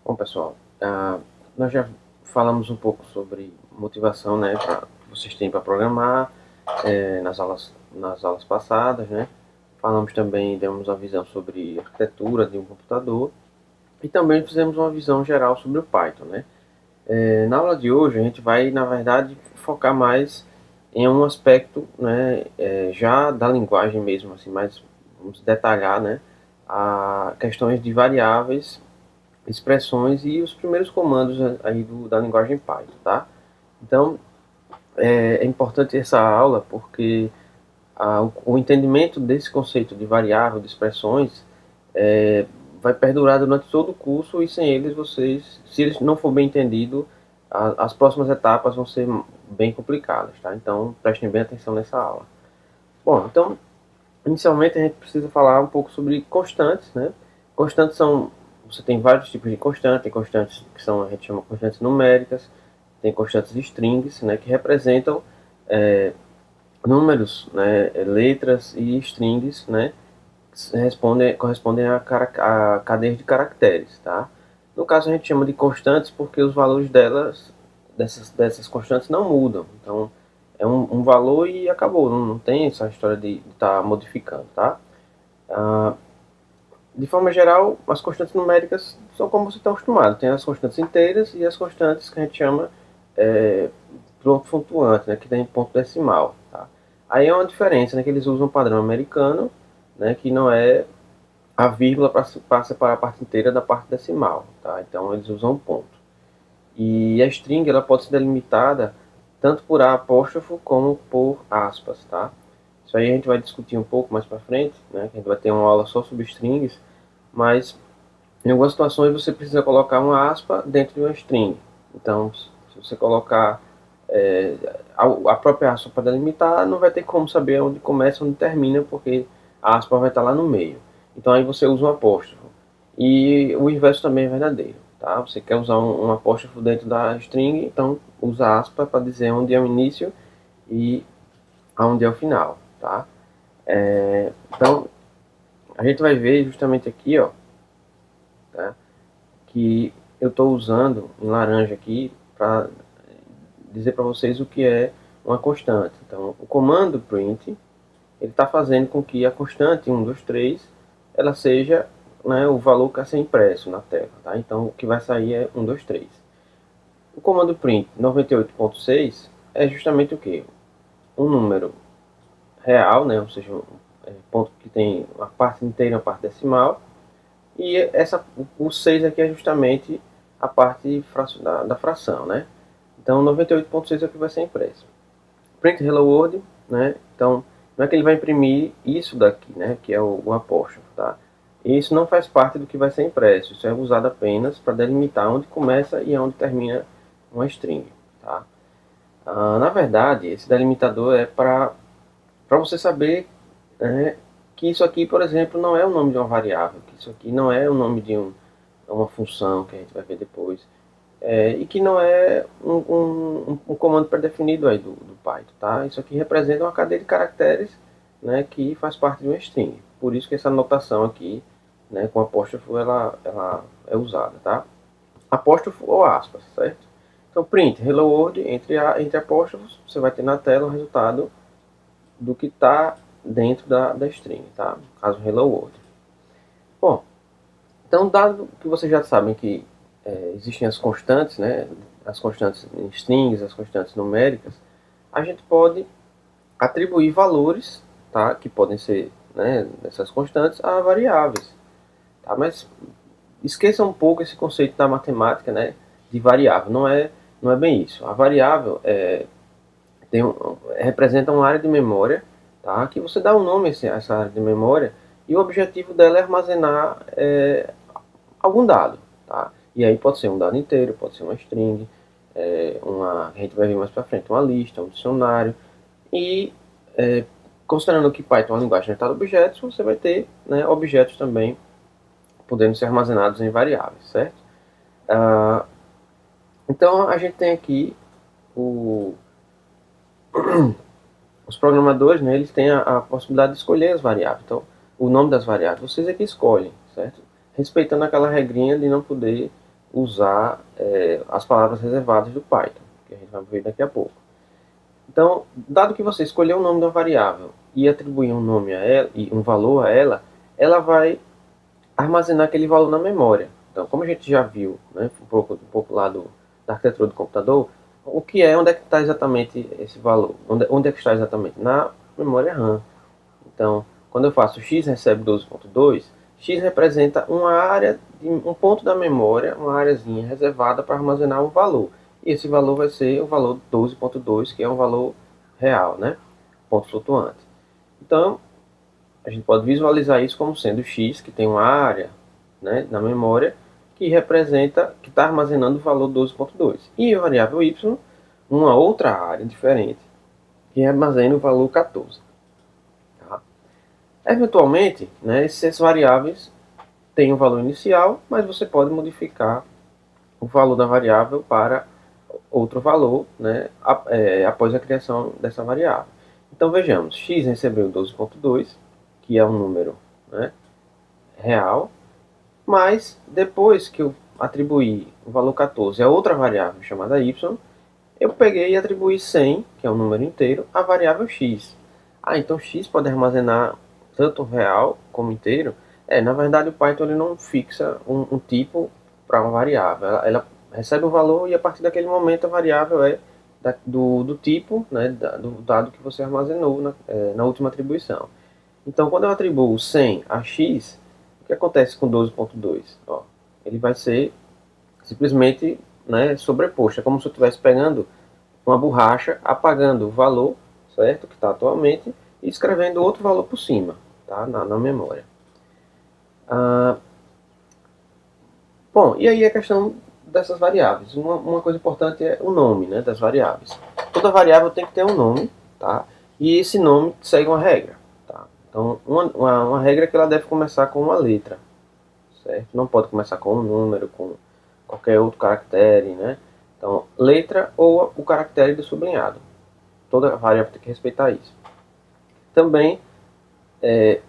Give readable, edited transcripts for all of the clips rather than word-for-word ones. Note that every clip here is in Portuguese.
Bom, pessoal, nós já falamos um pouco sobre motivação, né, que vocês têm para programar nas aulas passadas, né? Falamos também, demos uma visão sobre arquitetura de um computador e também fizemos uma visão geral sobre o Python, né? Na aula de hoje a gente vai, na verdade, focar mais em um aspecto, né, já da linguagem mesmo, assim, mais vamos detalhar, né, a questões de variáveis, expressões e os primeiros comandos aí da linguagem Python, tá? Então, é importante essa aula porque o entendimento desse conceito de variável, de expressões, vai perdurar durante todo o curso e sem eles vocês, se eles não for bem entendido, as próximas etapas vão ser bem complicadas, tá? Então, prestem bem atenção nessa aula. Bom, então, inicialmente a gente precisa falar um pouco sobre constantes, né? Constantes são, você tem vários tipos de constantes, tem constantes que são, a gente chama de constantes numéricas, tem constantes de strings, né, que representam números, né, letras e strings, né, que correspondem a cadeias de caracteres, tá? No caso a gente chama de constantes porque os valores dessas constantes não mudam, então é um valor e acabou, não tem essa história de estar modificando, tá? De forma geral, as constantes numéricas são como você está acostumado. Tem as constantes inteiras e as constantes que a gente chama ponto flutuante, né, que tem ponto decimal. Tá? Aí é uma diferença, né, que eles usam o padrão americano, né, que não é a vírgula para separar a parte inteira da parte decimal. Tá? Então eles usam um ponto. E a string ela pode ser delimitada tanto por apóstrofo como por aspas. Tá? Isso aí a gente vai discutir um pouco mais para frente, né, que a gente vai ter uma aula só sobre strings, mas em algumas situações você precisa colocar uma aspa dentro de uma string. Então, se você colocar a própria aspa para delimitar, não vai ter como saber onde começa e onde termina, porque a aspa vai estar lá no meio. Então aí você usa um apóstrofo. E o inverso também é verdadeiro. Tá? Você quer usar um apóstrofo dentro da string, então usa aspa para dizer onde é o início e aonde é o final. Tá? Então, a gente vai ver justamente aqui, ó, tá? Que eu estou usando em laranja aqui para dizer para vocês o que é uma constante. Então, o comando print ele está fazendo com que a constante 1, 2, 3 ela seja, né, o valor que vai ser impresso na tela. Tá? Então, o que vai sair é 1, 2, 3. O comando print 98.6 é justamente o que? Um número real, né, ou seja, ponto que tem uma parte inteira e uma parte decimal. E o 6 aqui é justamente a parte da fração, né? Então 98.6 é o que vai ser impresso. Print Hello World, né? Então não é que ele vai imprimir isso daqui, né? Que é o apóstrofo, tá? E isso não faz parte do que vai ser impresso. Isso é usado apenas para delimitar onde começa e onde termina uma string, tá? Na verdade, esse delimitador é para você saber, né, que isso aqui, por exemplo, não é o nome de uma variável, que isso aqui não é o nome de uma função que a gente vai ver depois, e que não é um comando pré-definido aí do Python, tá? Isso aqui representa uma cadeia de caracteres, né, que faz parte de uma string. Por isso que essa notação aqui, né, com apóstrofo, ela é usada, tá? Apóstrofo ou aspas, certo? Então, print hello world entre apóstrofos, você vai ter na tela o resultado do que está dentro da string, tá? No caso, hello world. Bom, então, dado que vocês já sabem que existem as constantes, né? As constantes em strings, as constantes numéricas, a gente pode atribuir valores, tá? Que podem ser, né, dessas constantes a variáveis, tá? Mas esqueça um pouco esse conceito da matemática, né? De variável, não é bem isso. A variável representa uma área de memória, tá? Que você dá um nome a essa área de memória e o objetivo dela é armazenar algum dado. Tá? E aí pode ser um dado inteiro, pode ser uma string, a gente vai ver mais para frente, uma lista, um dicionário. E considerando que Python é uma linguagem orientada a objetos, você vai ter, né, objetos também podendo ser armazenados em variáveis, certo? Então a gente tem aqui o, os programadores, né, eles têm a possibilidade de escolher as variáveis. Então, o nome das variáveis, vocês é que escolhem, certo? Respeitando aquela regrinha de não poder, usar as palavras reservadas do Python, que a gente vai ver daqui a pouco. Então, dado que você escolheu o nome da variável e atribuir um nome a ela e um valor a ela, ela vai armazenar aquele valor na memória. Então, como a gente já viu, né, um pouco lá da arquitetura do computador, o que é, onde é que está exatamente esse valor? Onde é que está exatamente? Na memória RAM. Então, quando eu faço x recebe 12.2, x representa uma área, um ponto da memória, uma areazinha reservada para armazenar um valor. E esse valor vai ser o valor 12.2, que é um valor real, né? Ponto flutuante. Então, a gente pode visualizar isso como sendo x, que tem uma área, né, na memória, que representa, que está armazenando o valor 12.2. E a variável y, uma outra área diferente, que armazena o valor 14. Tá? Eventualmente, né, essas variáveis têm um valor inicial, mas você pode modificar o valor da variável para outro valor, né, após a criação dessa variável. Então vejamos, x recebeu 12.2, que é um número, né, real, mas depois que eu atribuí o valor 14 a outra variável chamada y, eu peguei e atribuí 100, que é um número inteiro, à variável x. Ah, então x pode armazenar tanto real como inteiro? Na verdade o Python ele não fixa um tipo para uma variável. Ela recebe o valor e a partir daquele momento a variável é do tipo, né, do dado que você armazenou na última atribuição. Então, quando eu atribuo 100 a x, o que acontece com 12.2? Ele vai ser simplesmente, né, sobreposto. É como se eu estivesse pegando uma borracha, apagando o valor, certo, que está atualmente, e escrevendo outro valor por cima, tá, na memória. Bom, e aí a questão dessas variáveis. Uma coisa importante é o nome, né, das variáveis. Toda variável tem que ter um nome, tá? E esse nome segue uma regra. Tá? Então, uma regra é que ela deve começar com uma letra, certo? Não pode começar com um número, com qualquer outro caractere, né? Então, letra ou o caractere do sublinhado. Toda variável tem que respeitar isso. Também,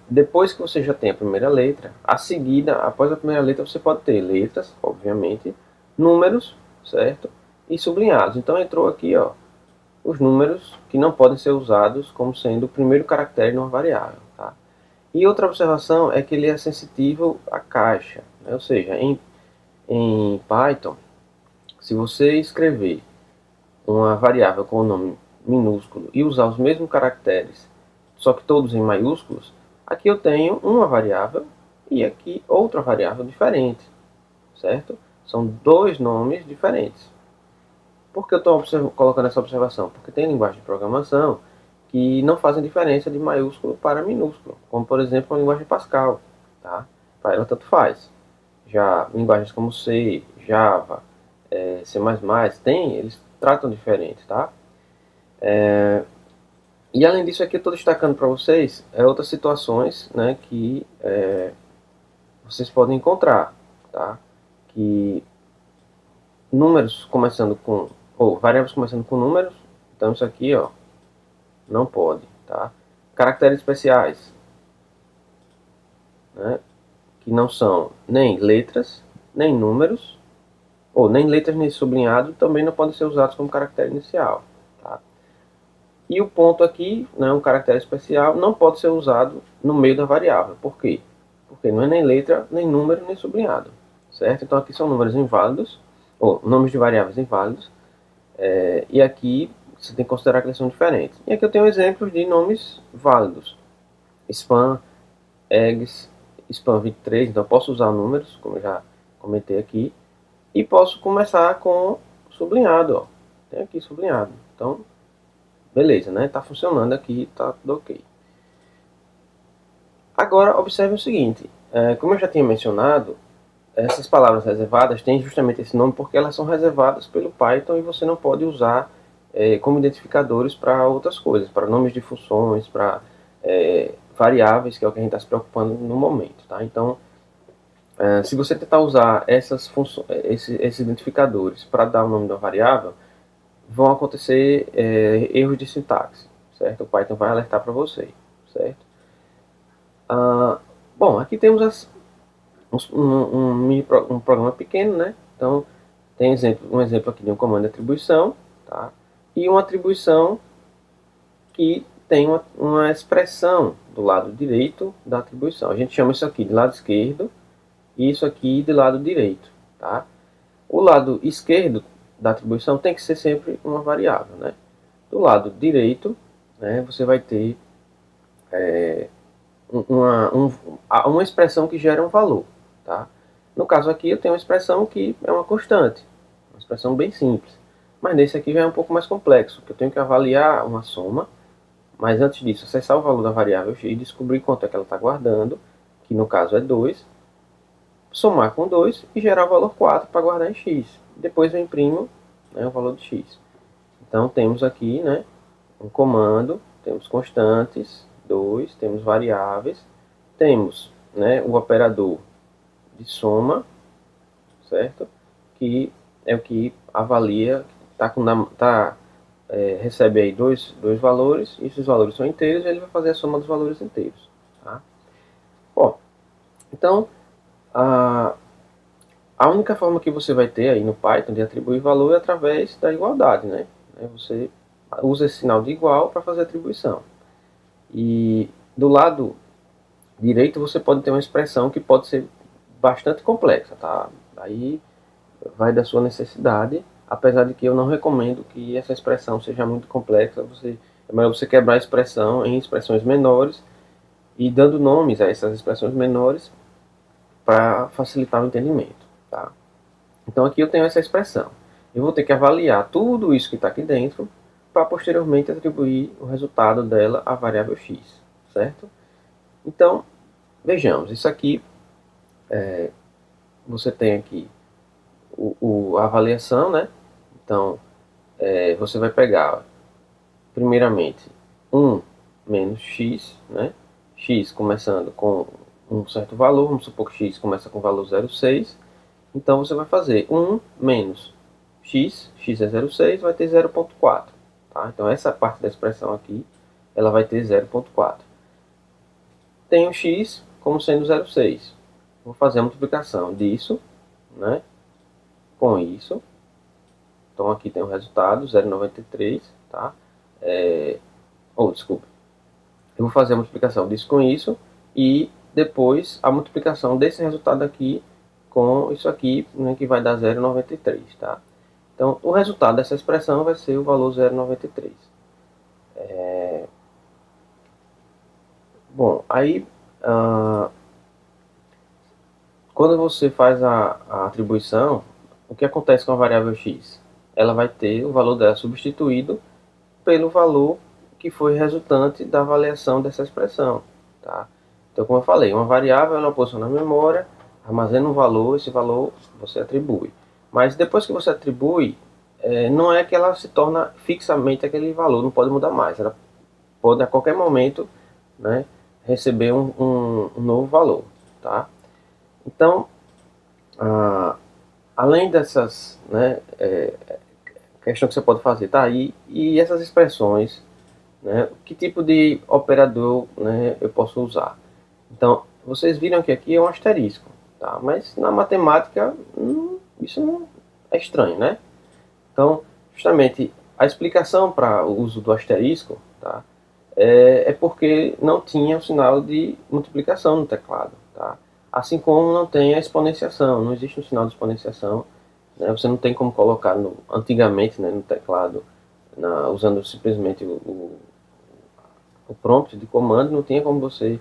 depois que você já tem a primeira letra, a seguida, após a primeira letra, você pode ter letras, obviamente, números, certo? E sublinhados. Então, entrou aqui, ó, os números que não podem ser usados como sendo o primeiro caractere de uma variável. Tá? E outra observação é que ele é sensitivo à caixa. Né? Ou seja, em Python, se você escrever uma variável com o nome minúsculo e usar os mesmos caracteres, só que todos em maiúsculos, aqui eu tenho uma variável e aqui outra variável diferente, certo? São dois nomes diferentes. Por que eu estou colocando essa observação? Porque tem linguagem de programação que não fazem diferença de maiúsculo para minúsculo, como por exemplo a linguagem Pascal. Tá? Para ela tanto faz. Já linguagens como C, Java, C++, eles tratam diferente. Tá? E além disso aqui eu estou destacando para vocês outras situações, né, que vocês podem encontrar. Tá? Que números começando com, ou variáveis começando com números, então isso aqui, ó, não pode, tá? Caracteres especiais, né, que não são nem letras, nem números, ou nem letras nem sublinhado, também não podem ser usados como caractere inicial, tá? E o ponto aqui, né, um caractere especial, não pode ser usado no meio da variável. Por quê? Porque não é nem letra, nem número, nem sublinhado, certo? Então aqui são números inválidos, ou nomes de variáveis inválidos, e aqui você tem que considerar que eles são diferentes. E aqui eu tenho exemplos de nomes válidos. Spam, eggs, spam 23, então eu posso usar números, como eu já comentei aqui. E posso começar com sublinhado, ó. Tem aqui sublinhado. Então, beleza, né? Tá funcionando aqui, tá tudo ok. Agora, observe o seguinte. Como eu já tinha mencionado, essas palavras reservadas têm justamente esse nome porque elas são reservadas pelo Python e você não pode usar como identificadores para outras coisas, para nomes de funções, para variáveis, que é o que a gente está se preocupando no momento. Tá? Então, se você tentar usar esses identificadores para dar o nome da variável, vão acontecer erros de sintaxe, certo? O Python vai alertar para você, certo? Bom, aqui temos um programa pequeno, né? Então, tem um exemplo aqui de um comando de atribuição, tá? E uma atribuição que tem uma expressão do lado direito da atribuição. A gente chama isso aqui de lado esquerdo e isso aqui de lado direito, tá? O lado esquerdo da atribuição tem que ser sempre uma variável, né? Do lado direito, né, você vai ter uma expressão que gera um valor, tá? No caso aqui eu tenho uma expressão que é uma constante, uma expressão bem simples. Mas nesse aqui já é um pouco mais complexo, porque eu tenho que avaliar uma soma, mas antes disso acessar o valor da variável x, descobrir quanto é que ela está guardando, que no caso é 2, somar com 2 e gerar o valor 4 para guardar em x. Depois eu imprimo, né, o valor de x. Então temos aqui, né, um comando, temos constantes, 2, temos variáveis, temos, né, o operador de soma, certo? Que é o que avalia, recebe aí dois valores, e esses valores são inteiros, e ele vai fazer a soma dos valores inteiros. Tá? Bom, então, a única forma que você vai ter aí no Python de atribuir valor é através da igualdade, né? Você usa esse sinal de igual para fazer a atribuição. E do lado direito você pode ter uma expressão que pode ser bastante complexa, tá? Aí vai da sua necessidade, apesar de que eu não recomendo que essa expressão seja muito complexa. É melhor você quebrar a expressão em expressões menores e dando nomes a essas expressões menores para facilitar o entendimento, tá? Então aqui eu tenho essa expressão. Eu vou ter que avaliar tudo isso que está aqui dentro para posteriormente atribuir o resultado dela à variável x, certo? Então, vejamos, isso aqui, você tem aqui a avaliação, né? Então, você vai pegar, primeiramente, 1 menos x, né? X começando com um certo valor, vamos supor que x começa com o valor 0,6. Então, você vai fazer 1 menos x é 0,6, vai ter 0,4. Tá? Então, essa parte da expressão aqui, ela vai ter 0,4. Tenho x como sendo 0,6. Vou fazer a multiplicação disso, né, com isso. Então aqui tem o resultado, 0,93, tá? Desculpa. Eu vou fazer a multiplicação disso com isso e depois a multiplicação desse resultado aqui com isso aqui, né, que vai dar 0,93, tá? Então o resultado dessa expressão vai ser o valor 0,93. Bom, aí quando você faz a atribuição, o que acontece com a variável x? Ela vai ter o valor dela substituído pelo valor que foi resultante da avaliação dessa expressão. Tá? Então, como eu falei, uma variável é uma posição na memória, armazena um valor, esse valor você atribui. Mas depois que você atribui, não é que ela se torna fixamente aquele valor, não pode mudar mais. Ela pode a qualquer momento, né, receber um novo valor. Tá? Então, além dessas, né, questão que você pode fazer, tá? E essas expressões, né, que tipo de operador, né, eu posso usar? Então, vocês viram que aqui é um asterisco, tá? Mas na matemática, isso não é estranho, né? Então, justamente, a explicação para o uso do asterisco, tá, é porque não tinha o sinal de multiplicação no teclado, tá? Assim como não tem a exponenciação, não existe um sinal de exponenciação, né? Você não tem como colocar antigamente, né, no teclado, usando simplesmente o prompt de comando, não tinha como você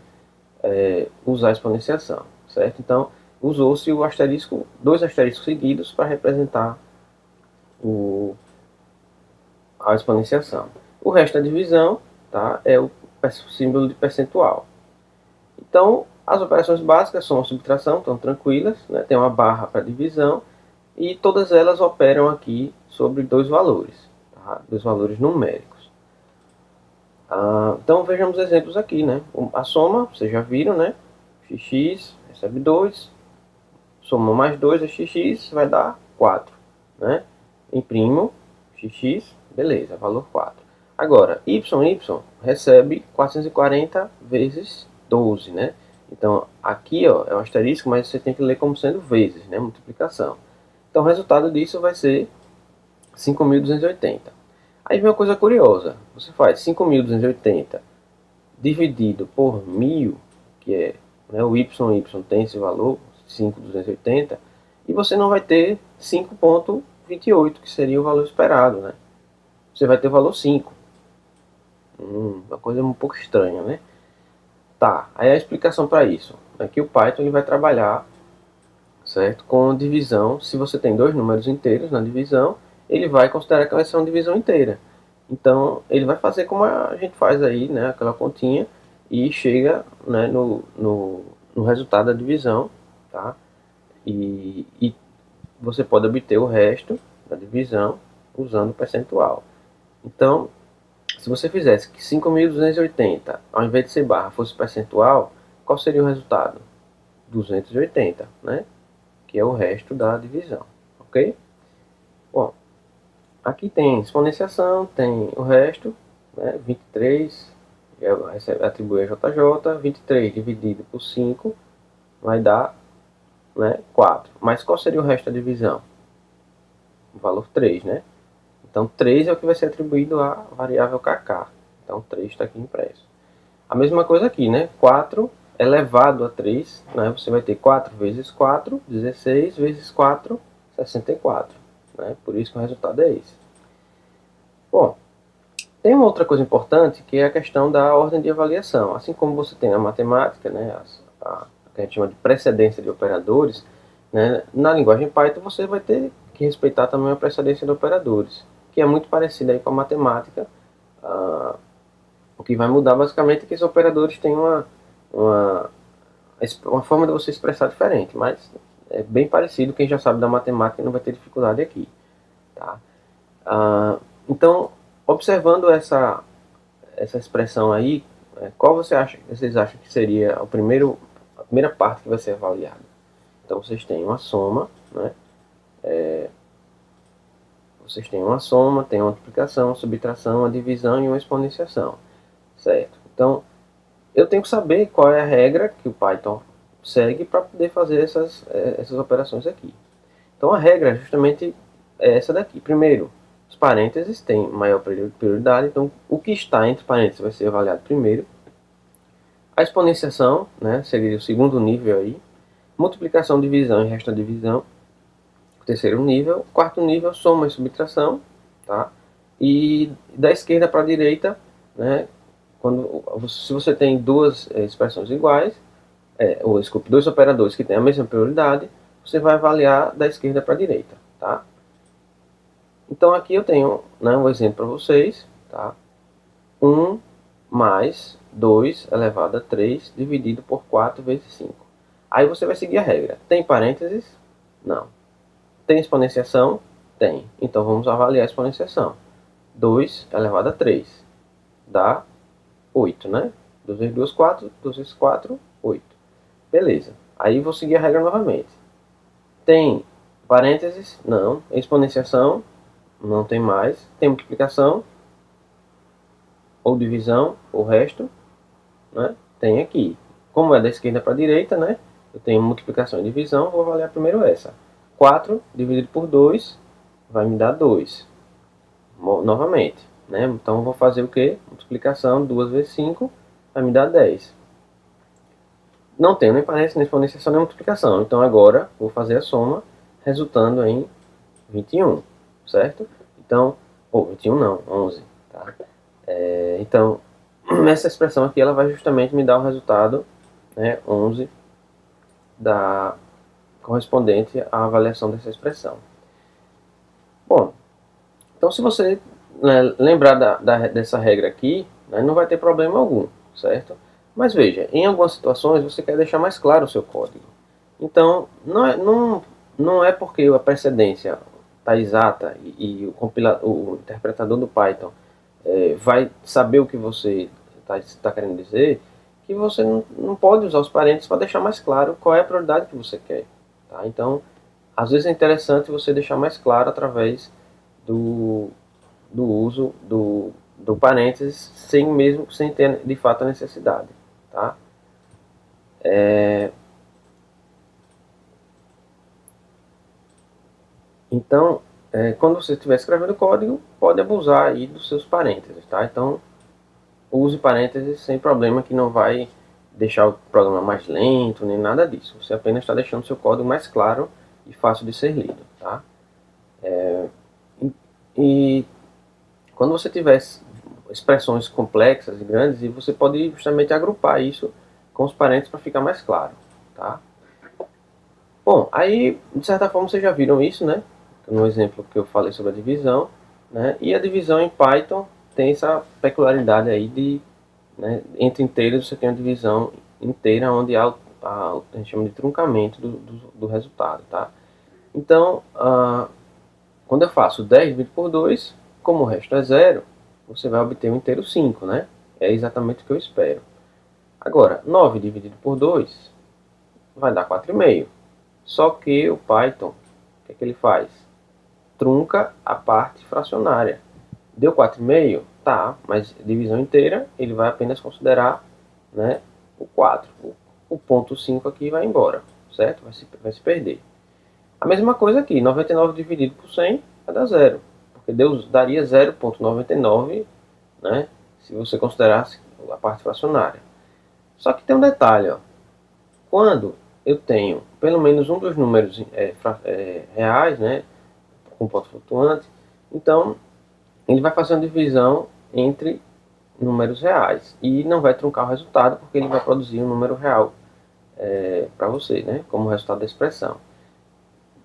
usar a exponenciação, certo? Então usou-se o asterisco, dois asteriscos seguidos para representar a exponenciação. O resto da divisão, tá, é o símbolo de percentual. Então, as operações básicas são a subtração, estão tranquilas, né? Tem uma barra para divisão, e todas elas operam aqui sobre dois valores, tá? Dois valores numéricos. Então, vejamos exemplos aqui, né? A soma, vocês já viram, né? X recebe 2, soma mais 2 é x, vai dar 4, né? Imprimo x, beleza, valor 4. Agora, y recebe 440 vezes 12, né? Então, aqui ó, é um asterisco, mas você tem que ler como sendo vezes, né? Multiplicação. Então o resultado disso vai ser 5.280. Aí vem uma coisa curiosa. Você faz 5.280 dividido por 1.000, que é, né, o y tem esse valor, 5.280, e você não vai ter 5,28, que seria o valor esperado, né? Você vai ter o valor 5. Uma coisa um pouco estranha, né? Tá, aí a explicação para isso. Aqui o Python ele vai trabalhar, certo, com divisão. Se você tem dois números inteiros na divisão, ele vai considerar que vai ser uma divisão inteira. Então, ele vai fazer como a gente faz aí, né, aquela continha, e chega, né, no resultado da divisão, tá? E você pode obter o resto da divisão usando o percentual. Então, se você fizesse que 5.280, ao invés de ser barra, fosse percentual, qual seria o resultado? 280, né? Que é o resto da divisão, ok? Bom, aqui tem exponenciação, tem o resto, né? 23, atribui a JJ, 23 dividido por 5 vai dar, né, 4. Mas qual seria o resto da divisão? O valor 3, né? Então 3 é o que vai ser atribuído à variável kk. Então 3 está aqui impresso. A mesma coisa aqui, né? 4 elevado a 3, né? Você vai ter 4 vezes 4, 16 vezes 4, 64. Né? Por isso que o resultado é esse. Bom, tem uma outra coisa importante que é a questão da ordem de avaliação. Assim como você tem na matemática, né, a que a gente chama de precedência de operadores, né, na linguagem Python você vai ter que respeitar também a precedência de operadores, que é muito parecida aí com a matemática. O que vai mudar basicamente é que os operadores têm uma, uma forma de você expressar diferente, mas é bem parecido. Quem já sabe da matemática não vai ter dificuldade aqui. Tá? Então, observando essa expressão aí, qual vocês acham que seria a primeira parte que vai ser avaliada? Então vocês têm uma soma, né? Vocês têm uma soma, tem uma multiplicação, uma subtração, uma divisão e uma exponenciação, certo? Então eu tenho que saber qual é a regra que o Python segue para poder fazer essas operações aqui. Então a regra justamente é essa daqui. Primeiro, os parênteses têm maior prioridade, então o que está entre parênteses vai ser avaliado primeiro. A exponenciação, né, seria o segundo nível aí. Multiplicação, divisão e resto da divisão, o terceiro nível. Quarto nível, soma e subtração, tá? E da esquerda para a direita, né, se você tem duas expressões iguais, ou desculpe, dois operadores que têm a mesma prioridade, você vai avaliar da esquerda para a direita, tá? Então aqui eu tenho, né, um exemplo para vocês, tá? 1 mais 2 elevado a 3 dividido por 4 vezes 5. Aí você vai seguir a regra. Tem parênteses? Não. Tem exponenciação? Tem. Então vamos avaliar a exponenciação. 2 elevado a 3 dá 8, né? 2 vezes 2, 4. 2 vezes 4, 8. Beleza. Aí vou seguir a regra novamente. Tem parênteses? Não. Exponenciação? Não tem mais. Tem multiplicação? Ou divisão? O resto? Né? Tem aqui. Como é da esquerda para a direita, né? Eu tenho multiplicação e divisão, vou avaliar primeiro essa. 4 dividido por 2 vai me dar 2. Novamente, né? Então vou fazer o que? Multiplicação, 2 vezes 5 vai me dar 10. Não tenho nem parênteses, nem exponenciação, nem multiplicação. Então agora vou fazer a soma, resultando em 21, certo? Então, 21 não, 11. Tá? Então, essa expressão aqui ela vai justamente me dar o resultado, né, 11, correspondente à avaliação dessa expressão. Bom, então se você, né, lembrar dessa regra aqui, né, não vai ter problema algum, certo? Mas veja, em algumas situações você quer deixar mais claro o seu código. Então, não é porque a precedência está exata e o interpretador do Python vai saber o que você está querendo dizer, que você não pode usar os parênteses para deixar mais claro qual é a prioridade que você quer. Tá? Então, às vezes é interessante você deixar mais claro através do uso do parênteses sem ter de fato a necessidade. Tá? Então, quando você estiver escrevendo código, pode abusar aí dos seus parênteses, tá? Então, use parênteses sem problema, que não vai deixar o programa mais lento, nem nada disso. Você apenas está deixando seu código mais claro e fácil de ser lido, tá? E quando você tiver expressões complexas e grandes, e você pode justamente agrupar isso com os parênteses para ficar mais claro, tá? Bom, aí, de certa forma, vocês já viram isso, né? No exemplo que eu falei sobre a divisão, né? E a divisão em Python tem essa peculiaridade aí de, né, entre inteiros você tem uma divisão inteira onde há a gente chama de truncamento do resultado, tá? Então, quando eu faço 10 dividido por 2, como o resto é zero, você vai obter um inteiro 5, né? É exatamente o que eu espero. Agora, 9 dividido por 2 vai dar 4,5. Só que o Python, o que é que ele faz? Trunca a parte fracionária. Deu 4,5? Tá, mas divisão inteira, ele vai apenas considerar, né, o 4. O ponto 5 aqui vai embora, certo? Vai se perder. A mesma coisa aqui, 99 dividido por 100 vai dar zero, porque daria 0,99, né, se você considerasse a parte fracionária. Só que tem um detalhe, ó. Quando eu tenho pelo menos um dos números reais, né, com ponto flutuante, então ele vai fazer uma divisão entre números reais e não vai truncar o resultado, porque ele vai produzir um número real para você, né, como resultado da expressão.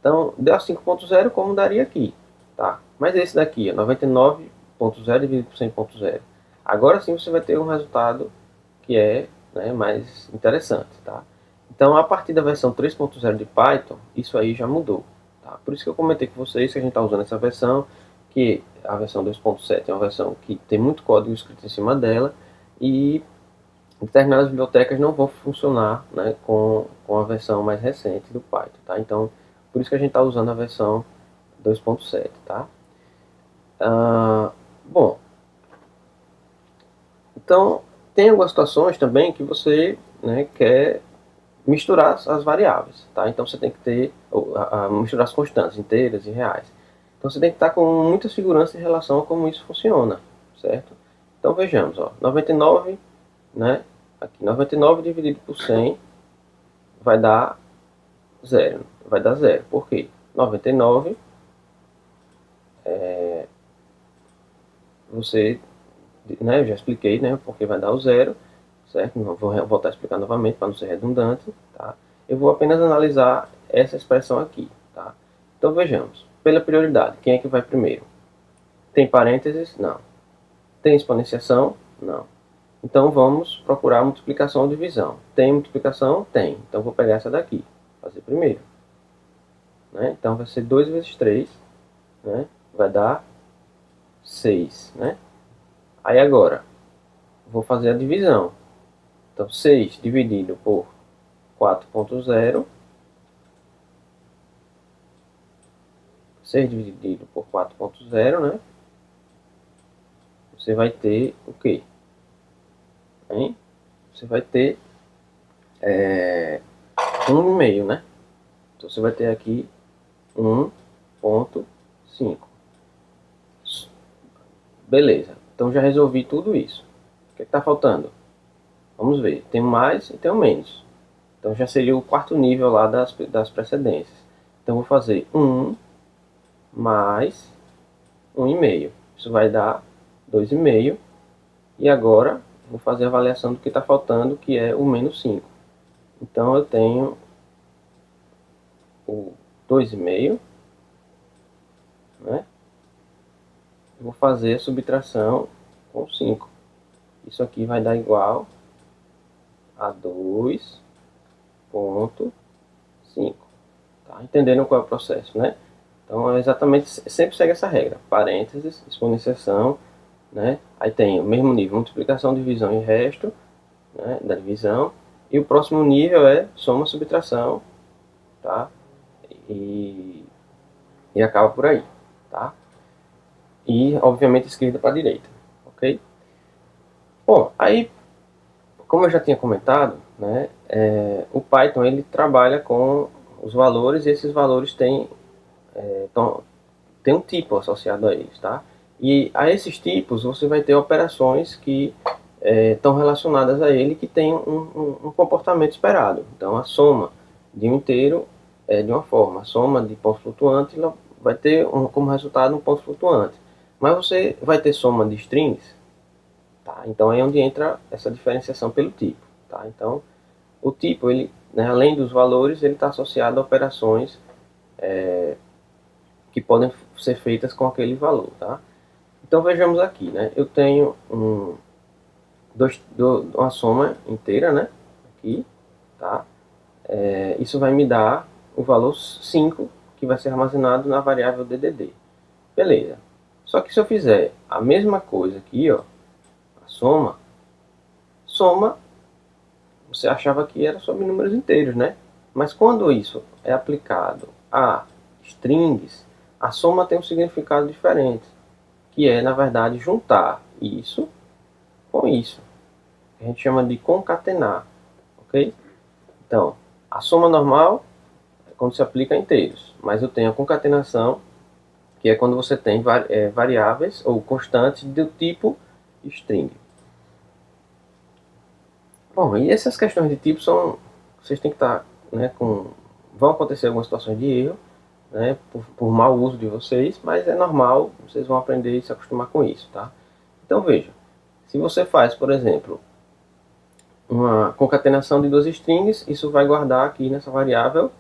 Então, deu 5.0 como daria aqui, tá? Mas esse daqui, 99.0 dividido por 100.0. Agora sim você vai ter um resultado que é, né, mais interessante, tá? Então, a partir da versão 3.0 de Python, isso aí já mudou, tá? Por isso que eu comentei com vocês que a gente está usando essa versão, que a versão 2.7 é uma versão que tem muito código escrito em cima dela e determinadas bibliotecas não vão funcionar, né, com a versão mais recente do Python, tá? Então, por isso que a gente está usando a versão 2.7, tá? Bom, então tem algumas situações também que você, né, quer misturar as variáveis, tá? Então você tem que ter misturar as constantes inteiras e reais. Então você tem que estar com muita segurança em relação a como isso funciona, certo? Então vejamos, ó, 99, né? Aqui 99 dividido por 100 vai dar zero, vai dar zero. Por quê? 99 você, né, eu já expliquei, né, porque vai dar o zero, certo? Não vou voltar a explicar novamente para não ser redundante, tá? Eu vou apenas analisar essa expressão aqui, tá? Então vejamos, pela prioridade, quem é que vai primeiro? Tem parênteses? Não. Tem exponenciação? Não. Então vamos procurar multiplicação ou divisão. Tem multiplicação? Tem. Então vou pegar essa daqui, fazer primeiro, né? Então vai ser 2 vezes 3, né? Vai dar 6, né? Aí agora, vou fazer a divisão. Então 6 dividido por 4.0, 6 dividido por 4.0, né? Você vai ter o quê? Hein? Você vai ter 1,5, né? Então você vai ter aqui 1.5. Beleza. Então já resolvi tudo isso. O que está faltando? Vamos ver. Tem mais e tem menos. Então já seria o quarto nível lá das precedências. Então vou fazer 1 mais 1,5. Isso vai dar 2,5. E agora vou fazer a avaliação do que está faltando, que é o menos 5. Então eu tenho o 2,5, né? Vou fazer a subtração com 5. Isso aqui vai dar igual a 2,5. Tá? Entenderam qual é o processo, né? Então, é exatamente, sempre segue essa regra. Parênteses, exponenciação, né? Aí tem o mesmo nível, multiplicação, divisão e resto, né, da divisão. E o próximo nível é soma, subtração, tá? E acaba por aí, tá? E, obviamente, esquerda para direita, ok? Bom, aí, como eu já tinha comentado, né, o Python ele trabalha com os valores e esses valores têm então, tem um tipo associado a eles, tá? E a esses tipos você vai ter operações que estão relacionadas a ele, que tem um comportamento esperado. Então a soma de um inteiro é de uma forma, a soma de pontos flutuantes ela vai ter como resultado um ponto flutuante. Mas você vai ter soma de strings, tá? Então é onde entra essa diferenciação pelo tipo, tá? Então o tipo, ele, né, além dos valores, ele está associado a operações que podem ser feitas com aquele valor, tá? Então vejamos aqui, né? Eu tenho uma soma inteira, né? Aqui, tá? Isso vai me dar o valor 5, que vai ser armazenado na variável DDD. Beleza. Só que se eu fizer a mesma coisa aqui, ó, a soma, você achava que era sobre números inteiros, né? Mas quando isso é aplicado a strings, a soma tem um significado diferente, que é, na verdade, juntar isso com isso. A gente chama de concatenar, ok? Então, a soma normal é quando se aplica a inteiros, mas eu tenho a concatenação, que é quando você tem variáveis ou constantes do tipo string. Bom, e essas questões de tipo são, vocês têm que estar, né, vão acontecer algumas situações de erro, né, por mau uso de vocês, mas é normal, vocês vão aprender e se acostumar com isso, tá? Então veja, se você faz, por exemplo, uma concatenação de duas strings, isso vai guardar aqui nessa variável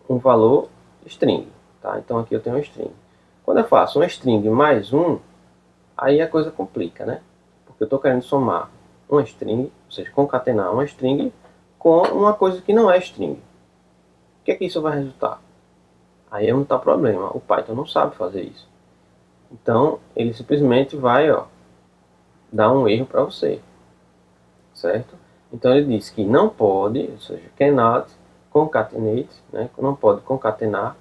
um valor string, tá? Então aqui eu tenho uma string. Quando eu faço uma string mais um, aí a coisa complica, né? Porque eu estou querendo somar uma string, ou seja, concatenar uma string com uma coisa que não é string. O que é que isso vai resultar? Aí é onde está o problema. O Python não sabe fazer isso. Então ele simplesmente vai, ó, dar um erro para você, certo? Então ele diz que não pode, ou seja, cannot concatenate, né? Não pode concatenar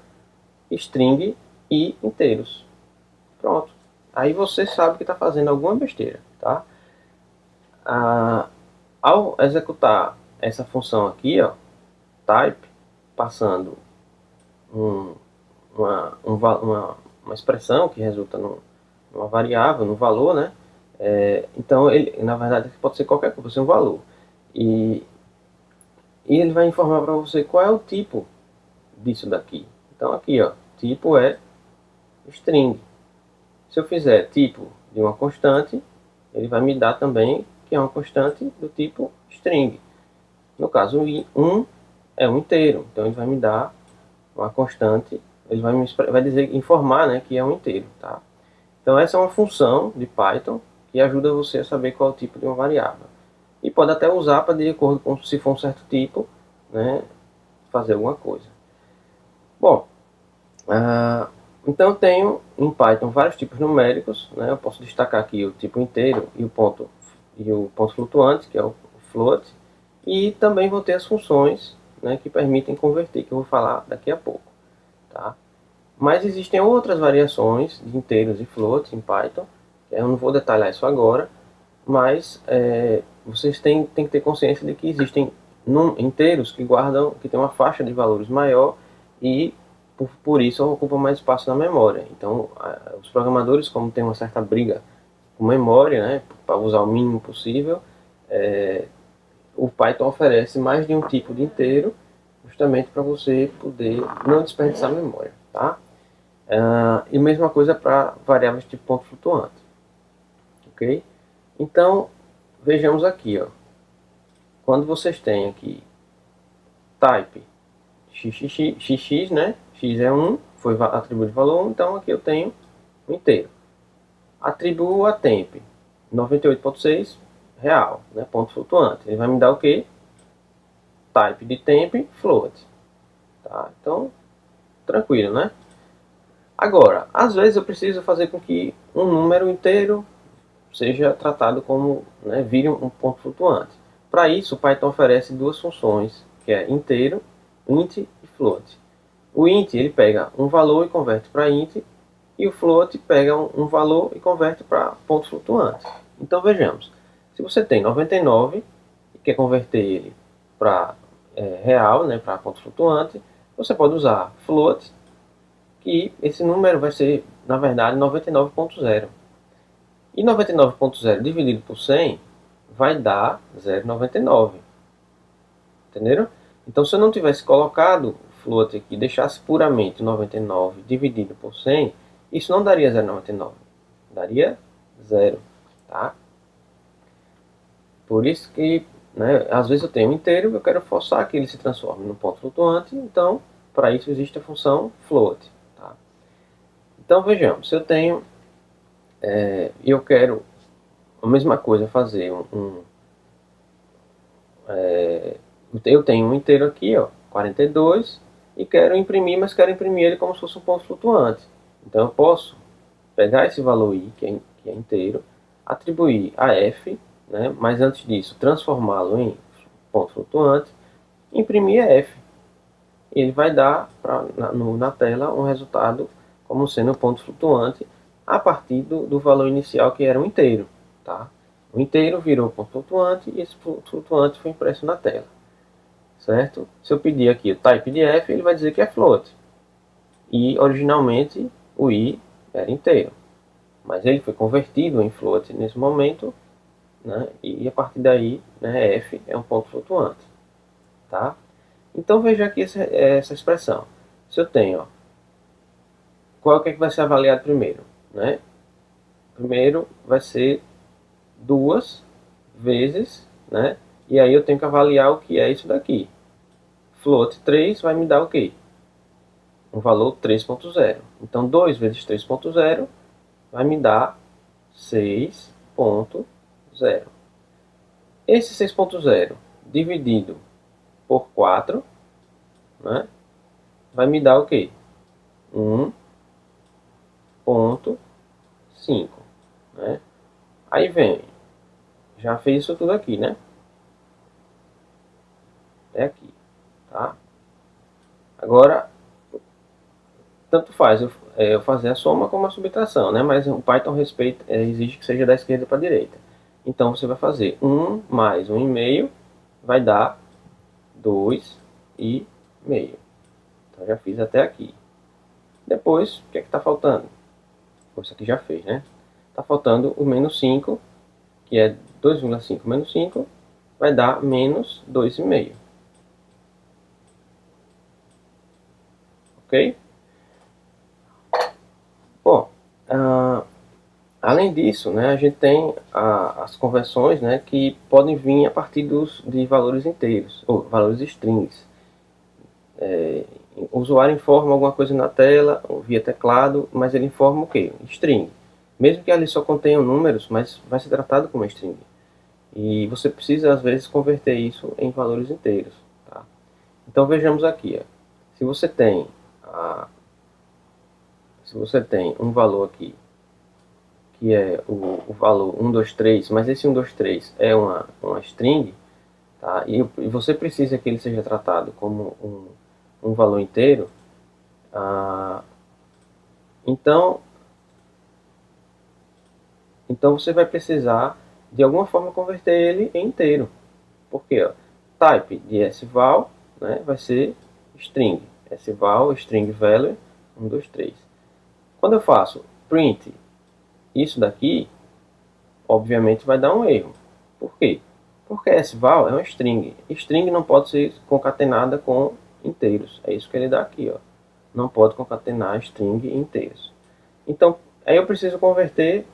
string e inteiros. Pronto. Aí você sabe que está fazendo alguma besteira, tá? Ao executar essa função aqui, ó, type, passando uma expressão que resulta numa variável, no valor, né? Então, ele, na verdade, pode ser qualquer coisa, pode ser um valor. E ele vai informar para você qual é o tipo disso daqui. Então, aqui, ó, tipo é string. Se eu fizer tipo de uma constante, ele vai me dar também que é uma constante do tipo string. No caso, 1 é um inteiro, então ele vai me dar uma constante, ele vai dizer, informar, né, que é um inteiro, tá? Então essa é uma função de Python que ajuda você a saber qual é o tipo de uma variável. E pode até usar para, de acordo com se for um certo tipo, né, fazer alguma coisa. Bom, então eu tenho em Python vários tipos numéricos, né? Eu posso destacar aqui o tipo inteiro e o ponto flutuante, que é o float, e também vou ter as funções, né, que permitem converter, que eu vou falar daqui a pouco, tá? Mas existem outras variações de inteiros e floats em Python, eu não vou detalhar isso agora, mas vocês têm que ter consciência de que existem inteiros que tem uma faixa de valores maior e por isso ocupam mais espaço na memória. Então, os programadores, como tem uma certa briga com memória, né, para usar o mínimo possível, o Python oferece mais de um tipo de inteiro, justamente para você poder não desperdiçar memória, tá? E mesma coisa para variáveis tipo ponto flutuante, ok? Então, vejamos aqui, ó. Quando vocês têm aqui type xx, né? X é 1, foi atributo de valor 1, então aqui eu tenho um inteiro. Atribuo a temp 98.6 real, né? Ponto flutuante. Ele vai me dar o quê? Type de temp float. Tá? Então, tranquilo, né? Agora, às vezes eu preciso fazer com que um número inteiro seja tratado como, né, vire um ponto flutuante. Para isso, o Python oferece duas funções, que é inteiro, int e float. O int ele pega um valor e converte para int, e o float pega um valor e converte para ponto flutuante. Então vejamos, se você tem 99 e quer converter ele para real, né, para ponto flutuante, você pode usar float, que esse número vai ser, na verdade, 99.0. E 99.0 dividido por 100 vai dar 0,99. Entenderam? Então, se eu não tivesse colocado o float aqui, deixasse puramente 99 dividido por 100, isso não daria 0,99. Daria 0. Tá? Por isso que, né, às vezes eu tenho um inteiro e eu quero forçar que ele se transforme num ponto flutuante. Então, para isso existe a função float. Tá? Então, vejamos. Se eu tenho... e eu quero a mesma coisa, fazer eu tenho um inteiro aqui, ó, 42, e quero imprimir, mas quero imprimir ele como se fosse um ponto flutuante. Então eu posso pegar esse valor i, que é inteiro, atribuir a f, né, mas antes disso transformá-lo em ponto flutuante, imprimir a f. E ele vai dar na tela um resultado como sendo um ponto flutuante a partir do valor inicial, que era um inteiro. Tá? O inteiro virou ponto flutuante e esse ponto flutuante foi impresso na tela. Certo? Se eu pedir aqui o type de f, ele vai dizer que é float. E originalmente o i era inteiro. Mas ele foi convertido em float nesse momento, né? E a partir daí, né, f é um ponto flutuante. Tá? Então veja aqui essa expressão. Se eu tenho, ó, qual é que vai ser avaliado primeiro? Né? Primeiro vai ser 2 vezes, né? E aí eu tenho que avaliar o que é isso daqui. Float 3 vai me dar o quê? Um valor 3.0. Então 2 vezes 3.0 vai me dar 6.0. Esse 6.0 dividido por 4, né, vai me dar o quê? 1.5. Né? Aí vem, já fez isso tudo aqui, né? É aqui, tá? Agora, tanto faz eu fazer a soma como a subtração, né? Mas o Python exige que seja da esquerda para a direita. Então você vai fazer 1 mais 1,5 vai dar 2,5. Então já fiz até aqui. Depois, o que é que está faltando? Isso aqui já fez, né? Está faltando o menos 5, que é 2,5 menos 5, vai dar menos 2,5. Ok? Bom, além disso, né, a gente tem as conversões, né, que podem vir a partir de valores inteiros, ou valores strings. O usuário informa alguma coisa na tela, ou via teclado, mas ele informa o quê? String. Mesmo que ali só contenham números, mas vai ser tratado como string. E você precisa, às vezes, converter isso em valores inteiros. Tá? Então vejamos aqui. Ó. Se você tem um valor aqui, que é o valor 123, mas esse 123 é uma string, tá? E você precisa que ele seja tratado como um valor inteiro, então você vai precisar de alguma forma converter ele em inteiro. Por quê? Ó, type de sval, né, vai ser string. Sval, string value, 123. Quando eu faço print isso daqui, obviamente vai dar um erro. Por quê? Porque sval é uma string. String não pode ser concatenada com inteiros. É isso que ele dá aqui, ó. Não pode concatenar string em inteiros. Então, aí eu preciso converter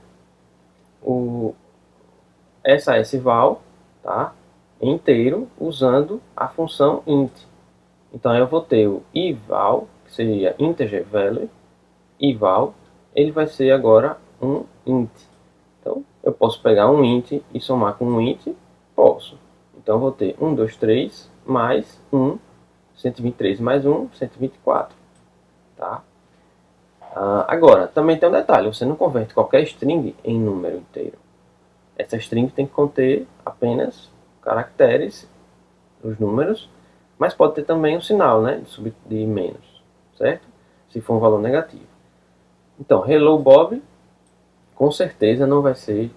essa sval, tá, em inteiro usando a função int. Então eu vou ter o eval, que seria integer value, eval, ele vai ser agora um int. Então eu posso pegar um int e somar com um int? Posso. Então eu vou ter 123 mais 1, 123 mais 1, 124. Tá? Agora, também tem um detalhe, você não converte qualquer string em número inteiro. Essa string tem que conter apenas caracteres, os números, mas pode ter também um sinal, né, de menos, certo? Se for um valor negativo. Então, hello Bob, com certeza não vai ser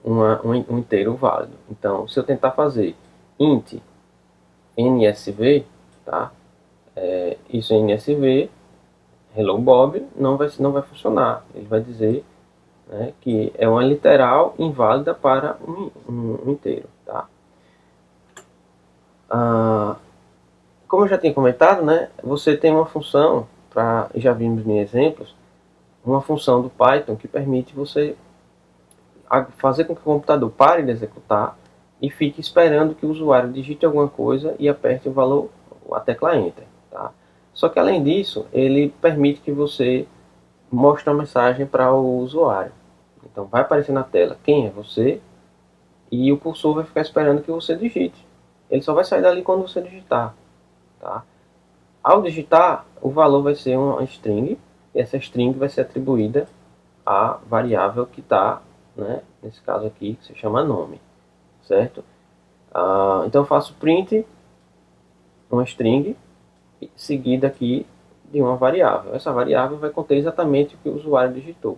um inteiro válido. Então, se eu tentar fazer int nsv, tá? Isso é nsv, Hello Bob não vai funcionar. Ele vai dizer, né, que é uma literal inválida para um inteiro. Tá? Como eu já tinha comentado, né, você tem uma função, já vimos em exemplos, uma função do Python que permite você fazer com que o computador pare de executar e fique esperando que o usuário digite alguma coisa e aperte o valor, a tecla Enter. Tá? Só que além disso, ele permite que você mostre uma mensagem para o usuário. Então vai aparecer na tela quem é você e o cursor vai ficar esperando que você digite. Ele só vai sair dali quando você digitar. Tá? Ao digitar, o valor vai ser uma string, e essa string vai ser atribuída à variável que está, né, nesse caso aqui, que se chama nome, certo? Então eu faço print, uma string, seguida aqui de uma variável. Essa variável vai conter exatamente o que o usuário digitou.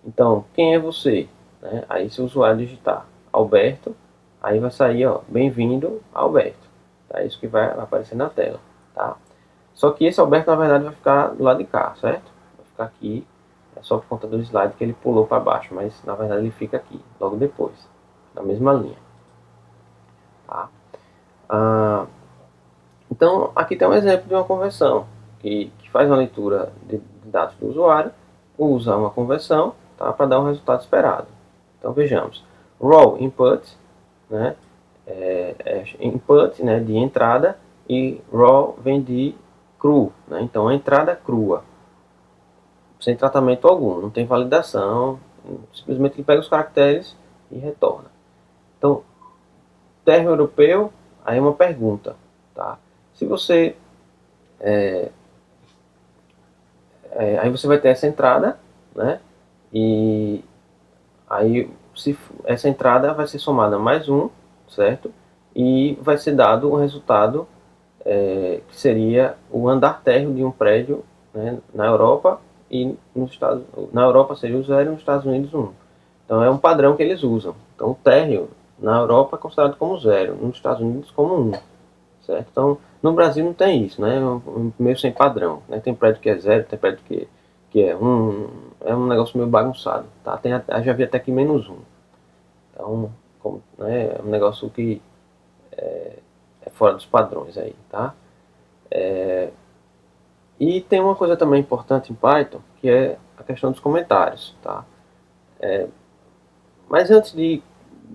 Então, quem é você? Né? Aí se o usuário digitar Alberto, aí vai sair, ó, bem-vindo Alberto. Tá? Isso que vai aparecer na tela. Tá? Só que esse Alberto, na verdade, vai ficar do lado de cá, certo? Vai ficar aqui, é só por conta do slide que ele pulou para baixo, mas na verdade ele fica aqui, logo depois, na mesma linha. Tá? Então, aqui tem um exemplo de uma conversão, que faz uma leitura de dados do usuário, usa uma conversão, tá, para dar um resultado esperado. Então, vejamos. Raw input, né, input, né, de entrada, e raw vem de cru. Né, então, a entrada crua, sem tratamento algum, não tem validação, simplesmente ele pega os caracteres e retorna. Então, termo europeu, aí uma pergunta. Tá? Se você aí você vai ter essa entrada, né? E aí essa entrada vai ser somada mais um, certo? E vai ser dado o resultado que seria o andar térreo de um prédio, né, na Europa, e na Europa seria o 0 e nos Estados Unidos 1. Então é um padrão que eles usam. Então o térreo na Europa é considerado como 0, nos Estados Unidos como 1. Certo? Então, no Brasil não tem isso, né? Meio sem padrão. Né? Tem prédio que é 0, tem prédio que é 1. É um negócio meio bagunçado. Tá? Já vi até que menos 1. Então, né, é um negócio que é fora dos padrões aí, tá? E tem uma coisa também importante em Python, que é a questão dos comentários, tá? Mas antes de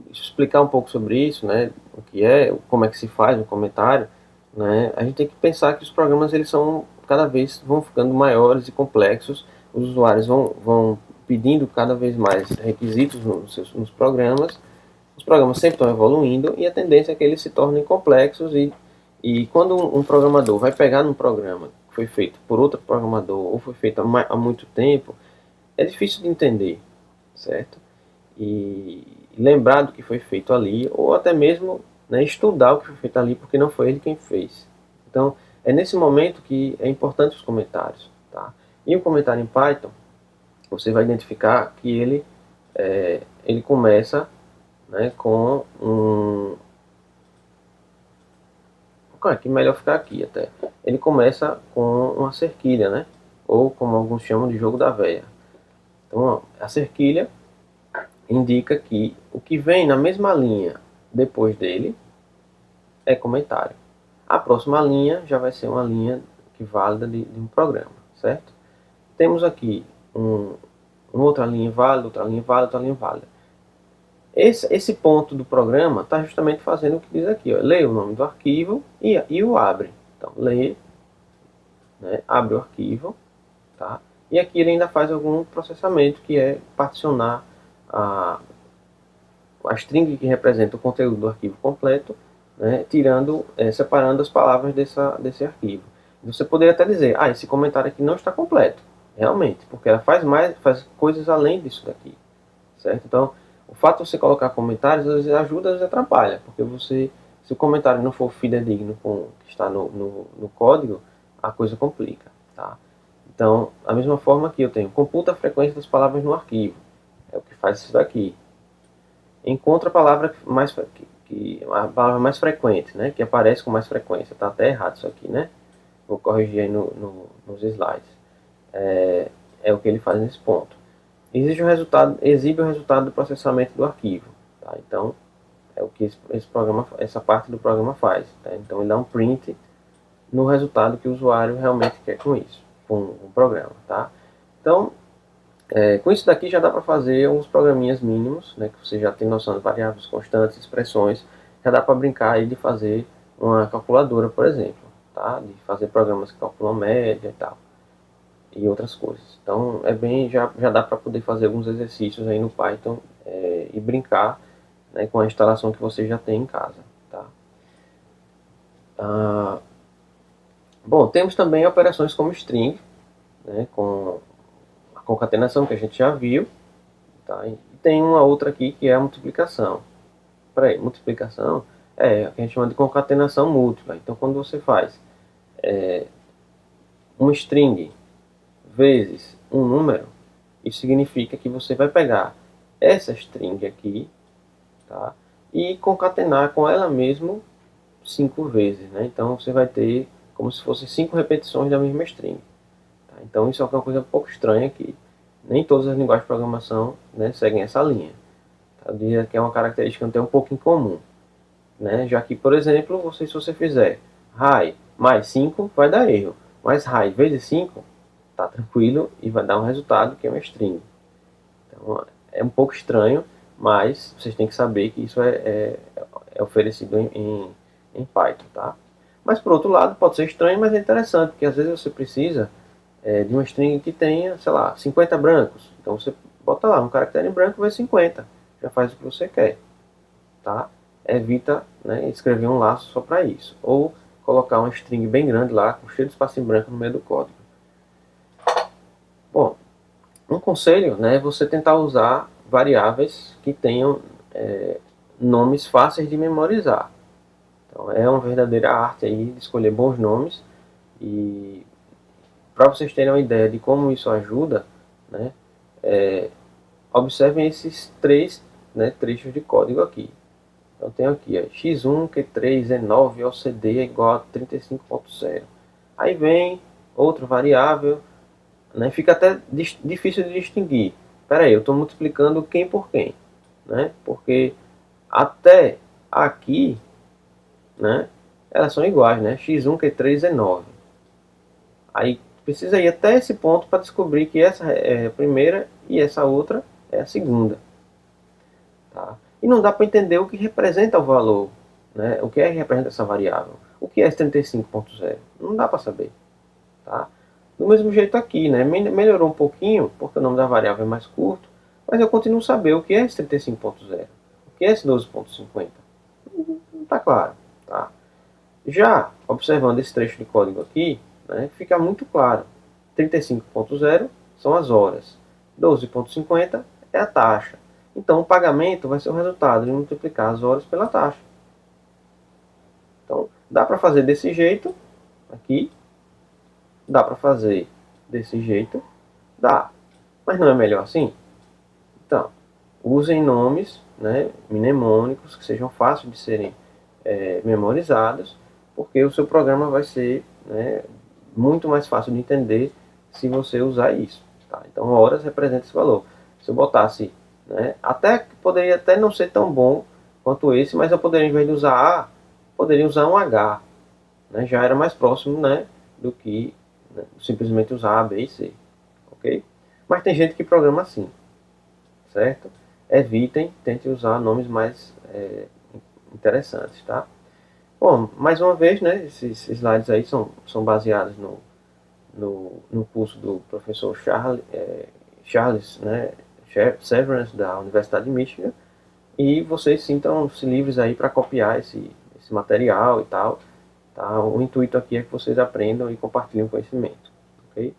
explicar um pouco sobre isso, né, o que é, como é que se faz um comentário, né, a gente tem que pensar que os programas eles são cada vez vão ficando maiores e complexos, os usuários vão pedindo cada vez mais requisitos nos programas, os programas sempre estão evoluindo e a tendência é que eles se tornem complexos e quando um programador vai pegar num programa que foi feito por outro programador ou foi feito há muito tempo, é difícil de entender, certo? E lembrar do que foi feito ali, ou até mesmo, né, estudar o que foi feito ali, porque não foi ele quem fez. Então, é nesse momento que é importante os comentários. Tá? E o comentário em Python, você vai identificar que ele começa, né, com um... que melhor ficar aqui até. Ele começa com uma cerquilha, né? Ou como alguns chamam de jogo da veia. Então, ó, a cerquilha indica que o que vem na mesma linha depois dele é comentário. A próxima linha já vai ser uma linha que válida de um programa, certo? Temos aqui uma outra linha válida, outra linha válida, outra linha válida. Esse ponto do programa está justamente fazendo o que diz aqui, ó, lê o nome do arquivo e o abre. Então, lê, né, abre o arquivo, tá? E aqui ele ainda faz algum processamento, que é particionar a string que representa o conteúdo do arquivo completo, né, separando as palavras desse arquivo. Você poderia até dizer, esse comentário aqui não está completo, realmente, porque ela faz coisas além disso daqui, certo? Então, o fato de você colocar comentários, às vezes ajuda, às vezes atrapalha, porque se o comentário não for fidedigno com o que está no código, a coisa complica, tá? Então, da mesma forma que eu tenho, computa a frequência das palavras no arquivo, é o que faz isso daqui. Encontra a palavra a palavra mais frequente, né, que aparece com mais frequência. Está até errado isso aqui, né? Vou corrigir aí nos slides. É o que ele faz nesse ponto. Exibe o resultado do processamento do arquivo. Tá? Então, é o que essa parte do programa faz. Tá? Então, ele dá um print no resultado que o usuário realmente quer com isso, com o programa. Tá? Então, com isso daqui já dá para fazer uns programinhas mínimos, né, que você já tem noção de variáveis, constantes, expressões. Já dá para brincar aí de fazer uma calculadora, por exemplo. Tá? De fazer programas que calculam média e tal. E outras coisas. Então, já dá para poder fazer alguns exercícios aí no Python e brincar, né, com a instalação que você já tem em casa. Tá? Bom, temos também operações como string, né, com a concatenação que a gente já viu. Tá? E tem uma outra aqui que é a multiplicação. Peraí, multiplicação é o que a gente chama de concatenação múltipla. Então, quando você faz um string vezes um número, isso significa que você vai pegar essa string aqui, tá? E concatenar com ela mesmo 5 vezes, né? Então você vai ter como se fossem 5 repetições da mesma string. Tá? Então isso é uma coisa um pouco estranha aqui. Nem todas as linguagens de programação, né, seguem essa linha. Tá? Eu diria que é uma característica até um pouco incomum. Né? Já que, por exemplo, se você fizer high mais 5, vai dar erro. Mas high vezes 5, tá tranquilo e vai dar um resultado que é uma string. Então é um pouco estranho, mas vocês têm que saber que isso é oferecido em Python. Tá? Mas por outro lado, pode ser estranho, mas é interessante, porque às vezes você precisa de uma string que tenha, sei lá, 50 brancos. Então você bota lá um caractere em branco vezes 50, já faz o que você quer. Tá? Evita, né, escrever um laço só para isso. Ou colocar uma string bem grande lá, com cheio de espaço em branco no meio do código. Bom, um conselho, né, é você tentar usar variáveis que tenham nomes fáceis de memorizar. Então, é uma verdadeira arte aí de escolher bons nomes. E para vocês terem uma ideia de como isso ajuda, né, observem esses três, né, trechos de código aqui. Então tem aqui, ó, x1, q3, e9, ocd é igual a 35.0. Aí vem outra variável, né, fica até difícil de distinguir. Espera aí, eu estou multiplicando quem por quem, né? Porque até aqui, né, elas são iguais, né? x1, q3, e9. Aí precisa ir até esse ponto para descobrir que essa é a primeira e essa outra é a segunda. Tá? E não dá para entender o que representa o valor, né? O que é que representa essa variável. O que é esse 35.0? Não dá para saber. Tá? Do mesmo jeito aqui, né? Melhorou um pouquinho, porque o nome da variável é mais curto, mas eu continuo saber o que é esse 35.0. O que é esse 12.50? Não está claro. Tá? Já observando esse trecho de código aqui, né, fica muito claro. 35.0 são as horas. 12.50 é a taxa. Então o pagamento vai ser o resultado de multiplicar as horas pela taxa. Então dá para fazer desse jeito aqui. Dá para fazer desse jeito? Dá. Mas não é melhor assim? Então, usem nomes, né, mnemônicos que sejam fáceis de serem memorizados, porque o seu programa vai ser, né, muito mais fácil de entender se você usar isso. Tá? Então, horas representa esse valor. Se eu botasse, né, poderia até não ser tão bom quanto esse, mas eu poderia, em vez de usar A, poderia usar um H. Né? Já era mais próximo, né, do que, né, simplesmente usar A, B e C. Ok? Mas tem gente que programa assim. Certo? Evitem, tentem usar nomes mais interessantes, tá? Bom, mais uma vez, né, esses slides aí são baseados no curso do professor Charles, né, Severance, da Universidade de Michigan, e vocês sintam-se livres aí para copiar esse material e tal, tá? O intuito aqui é que vocês aprendam e compartilhem conhecimento, ok?